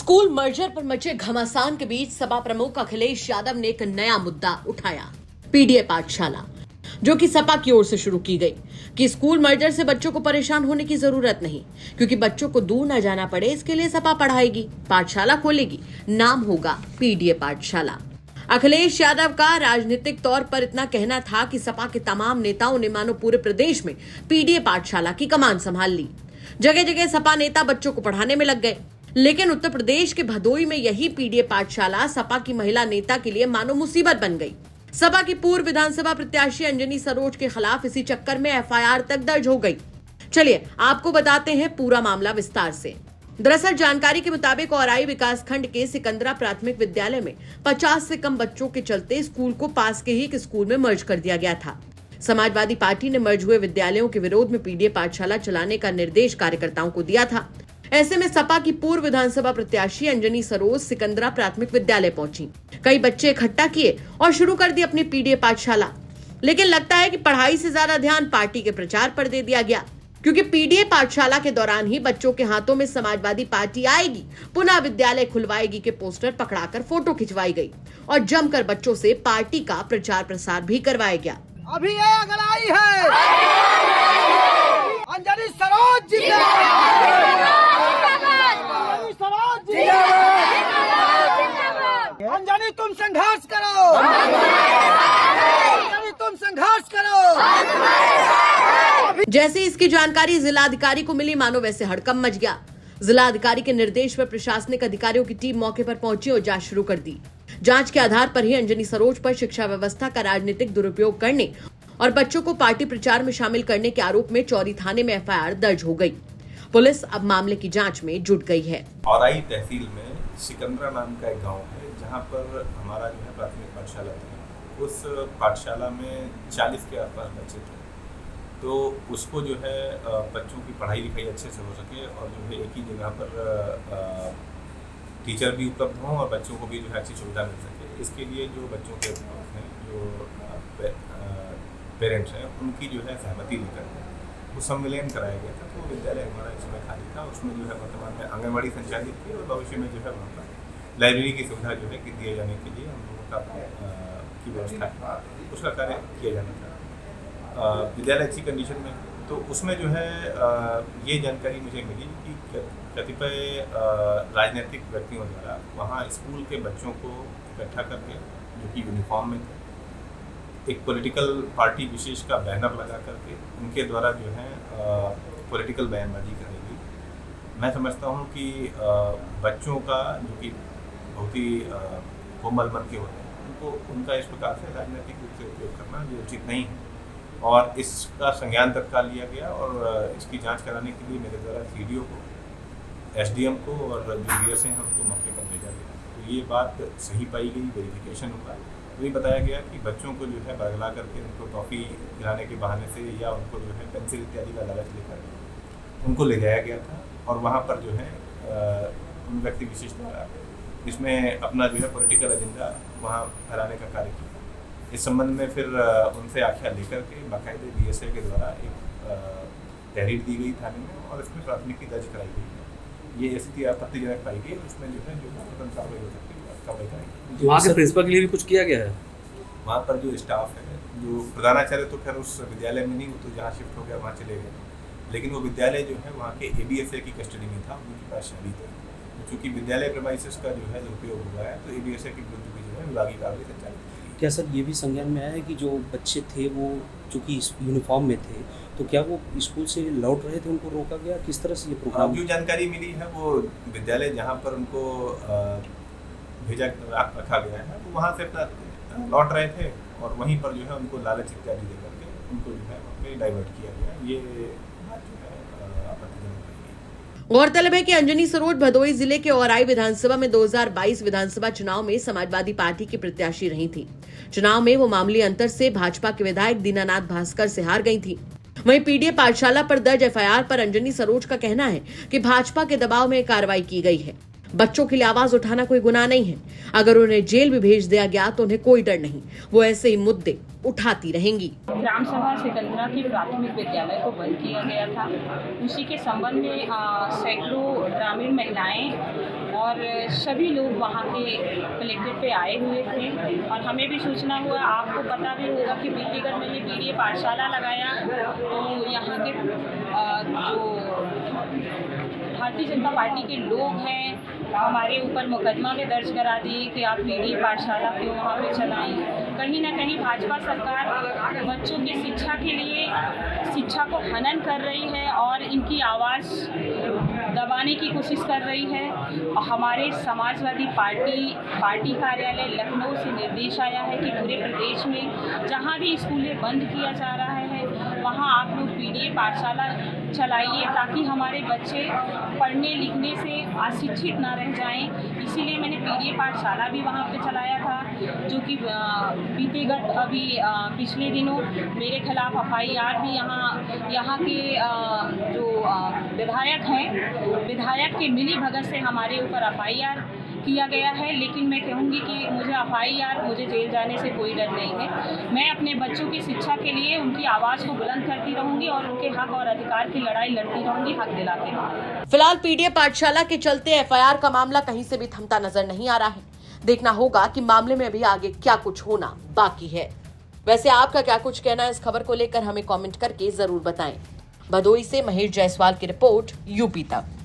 School merger पर मचे घमासान के बीच सपा प्रमुख अखिलेश यादव ने एक नया मुद्दा उठाया। पीडीए पाठशाला, जो कि सपा की ओर से शुरू की गई कि स्कूल मर्जर से बच्चों को परेशान होने की जरूरत नहीं, क्योंकि बच्चों को दूर न जाना पड़े, इसके लिए सपा पढ़ाएगी, पाठशाला खोलेगी, नाम होगा पीडीए पाठशाला। अखिलेश यादव का राजनीतिक तौर पर इतना कहना था कि सपा के तमाम नेताओं ने मानो पूरे प्रदेश में पीडीए पाठशाला की कमान संभाल ली। जगह जगह सपा नेता बच्चों को पढ़ाने में लग गए, लेकिन उत्तर प्रदेश के भदोई में यही पीडीए पाठशाला सपा की महिला नेता के लिए मानो मुसीबत बन गई। सपा की पूर्व विधानसभा प्रत्याशी अंजनी सरोज के खिलाफ इसी चक्कर में एफआईआर तक दर्ज हो गई। चलिए आपको बताते हैं पूरा मामला विस्तार से। दरअसल जानकारी के मुताबिक औराई विकासखंड के सिकंदरा प्राथमिक विद्यालय में 50 से कम बच्चों के चलते स्कूल को पास के ही एक स्कूल में मर्ज कर दिया गया था। समाजवादी पार्टी ने मर्ज हुए विद्यालयों के विरोध में पीडीए पाठशाला चलाने का निर्देश कार्यकर्ताओं को दिया था। ऐसे में सपा की पूर्व विधानसभा प्रत्याशी अंजनी सरोज सिकंदरा प्राथमिक विद्यालय पहुंची। कई बच्चे इकट्ठा किए और शुरू कर दी अपनी पीडीए पाठशाला। लेकिन लगता है कि पढ़ाई से ज्यादा ध्यान पार्टी के प्रचार पर दे दिया गया, क्योंकि पीडीए पाठशाला के दौरान ही बच्चों के हाथों में समाजवादी पार्टी आएगी, पुनः विद्यालय खुलवाएगी के पोस्टर पकड़ाकर फोटो खिंचवाई गई और जमकर बच्चों से पार्टी का प्रचार प्रसार भी करवाया गया। अभी ये अगर आई है अंजनी सरोज अंजनी तुम संघर्ष करो, अंजनी तुम संघर्ष करो। जैसे इसकी जानकारी जिलाधिकारी को मिली, मानो वैसे हड़कंप मच गया। जिलाधिकारी के निर्देश पर प्रशासनिक अधिकारियों की टीम मौके पर पहुंची और जांच शुरू कर दी। जांच के आधार पर ही अंजनी सरोज पर शिक्षा व्यवस्था का राजनीतिक दुरुपयोग करने और बच्चों को पार्टी प्रचार में शामिल करने के आरोप में चौरी थाने में एफआईआर दर्ज हो गई। पुलिस अब मामले की जांच में जुट गई है। औराई तहसील में सिकंदरा नाम का एक गांव है, जहां पर हमारा जो है प्राथमिक पाठशाला थी। उस पाठशाला में 40 के आसपास बच्चे थे, तो उसको जो है बच्चों की पढ़ाई लिखाई अच्छे से हो सके और जो है एक ही जगह पर टीचर भी उपलब्ध हों और बच्चों को भी जो है अच्छी सुविधा मिल सके। इसके लिए जो बच्चों के अभिभावक हैं, जो पेरेंट्स हैं, उनकी जो है सहमति लेकर वो सम्मेलन कराया गया था। तो विद्यालय हमारा इस समय खाली था, उसमें जो है वर्तमान में आंगनबाड़ी संचालित थी और भविष्य में जो है वहाँ पर लाइब्रेरी की सुविधा जो है कि दिए जाने के लिए हम लोगों का की व्यवस्था है, उसका कार्य किया जाना था। विद्यालय अच्छी कंडीशन में, तो उसमें जो है ये जानकारी मुझे मिली कि कतिपय राजनीतिक व्यक्तियों द्वारा वहाँ स्कूल के बच्चों को इकट्ठा करके, जो कि यूनिफॉर्म में थे, एक पॉलिटिकल पार्टी विशेष का बैनर लगा करके उनके द्वारा जो है पॉलिटिकल बयानबाजी करेगी। मैं समझता हूँ कि बच्चों का, जो कि बहुत ही कोमल मन के होते हैं, उनको उनका इस प्रकार से राजनीतिक रूप से उपयोग करना ये उचित नहीं है और इसका संज्ञान तत्काल लिया गया और इसकी जांच कराने के लिए मेरे द्वारा सीडीओ को, एसडीएम को और जो बीएस हैं उनको मौके पर भेजा गया। तो ये बात सही पाई गई, वेरिफिकेशन हुआ। तो ये बताया गया कि बच्चों को जो है बरगला करके उनको टॉफ़ी दिलाने के बहाने से या उनको जो है पेंसिल इत्यादि का लालच लेकर उनको ले जाया गया था और वहाँ पर जो है उन व्यक्ति विशेष द्वारा इसमें अपना जो है पॉलिटिकल एजेंडा वहाँ फैलाने का कार्य किया। इस संबंध में फिर उनसे आख्या लेकर के बाकायदे बीएसए के द्वारा एक तहरीर दी गई थाने में और इसमें प्राथमिकी दर्ज कराई गई। ये स्थिति आपत्तिजनक पाई गई, उसमें जो है जो कार्रवाई हो सकती है कार्रवाई कराई। वहाँ के प्रिंसिपल के लिए भी कुछ किया गया है? वहाँ पर जो स्टाफ है, जो प्रधानाचार्य तो खैर उस विद्यालय में नहीं, वो तो जहाँ शिफ्ट हो गया वहाँ चले गए, लेकिन वो विद्यालय जो है वहाँ के एबीएसए की कस्टडी में था, उनके पास शहरी थे। चूँकि विद्यालय प्रेमाइसिस का जो है दुरुपयोग हुआ है, तो एबीएसए की विरुद्ध भी जो है विभागीय कार्रवाई संचालित की। क्या सर ये भी संज्ञान में आया है कि जो बच्चे थे वो चूँकि यूनिफॉर्म में थे, तो क्या वो स्कूल से लौट रहे थे, उनको रोका गया? किस तरह से ये प्रोग्राम? जो जानकारी मिली है वो विद्यालय जहाँ पर उनको भेजा रखा गया है, तो वहाँ से अपना लौट रहे थे और वहीं पर जो है उनको लालच इत्यादि दे करके उनको जो है वहाँ पे डाइवर्ट किया गया। ये बात जो है आपत्तिजनक है। गौरतलब है कि अंजनी सरोज भदोई जिले के औराई विधानसभा में 2022 विधानसभा चुनाव में समाजवादी पार्टी की प्रत्याशी रही थी। चुनाव में वो मामूली अंतर से भाजपा के विधायक दीनानाथ भास्कर से हार गई थी। वहीं पीडीए पाठशाला पर दर्ज एफआईआर पर अंजनी सरोज का कहना है कि भाजपा के दबाव में कार्रवाई की गई है। बच्चों के लिए आवाज उठाना कोई गुनाह नहीं है। अगर उन्हें जेल भी भेज दिया गया तो उन्हें कोई डर नहीं, वो ऐसे ही मुद्दे उठाती रहेंगी। ग्राम सभा सिकंदरा के प्राथमिक विद्यालय को बंद किया गया था। उसी के संबंध में सैकड़ों ग्रामीण महिलाएं और सभी लोग वहाँ के कलेक्ट्रेट पे आए हुए थे और हमें भी सूचना हुआ। आपको पता भी होगा कि बीटीगढ़ में ये पीडीए पाठशाला लगाया तो यहाँ के जो भारतीय जनता पार्टी के लोग हैं हमारे ऊपर मुकदमा में दर्ज करा दिए कि आप पीडीए पाठशाला क्यों वहाँ पे चलाएं। कहीं ना कहीं भाजपा सरकार बच्चों की शिक्षा के लिए शिक्षा को हनन कर रही है और इनकी आवाज़ दबाने की कोशिश कर रही है। और हमारे समाजवादी पार्टी कार्यालय लखनऊ से निर्देश आया है कि पूरे प्रदेश में जहाँ भी स्कूलें बंद किया जा रहा है वहाँ आप लोग पीडीए पाठशाला चलाइए ताकि हमारे बच्चे पढ़ने लिखने से अशिक्षित ना रह जाएं। इसीलिए मैंने पीडीए पाठशाला भी वहाँ पे चलाया था, जो कि बीतेगत अभी पिछले दिनों मेरे खिलाफ एफआईआर भी यहाँ के जो विधायक हैं, विधायक के मिली भगत से हमारे ऊपर एफआईआर किया गया है। लेकिन मैं कहूँगी कि मुझे जेल जाने से कोई डर नहीं है। मैं अपने बच्चों की शिक्षा के लिए उनकी आवाज़ को बुलंद करती रहूँगी और उनके हक और अधिकार की लड़ाई लड़ती रहूँगी, हक दिलाते। फिलहाल पीडीए पाठशाला के चलते एफआईआर का मामला कहीं से भी थमता नजर नहीं आ रहा है। देखना होगा कि मामले में अभी आगे क्या कुछ होना बाकी है। वैसे आपका क्या कुछ कहना है इस खबर को लेकर हमें कमेंट करके जरूर बताएं। भदोई से महेश जायसवाल की रिपोर्ट, यूपी तक।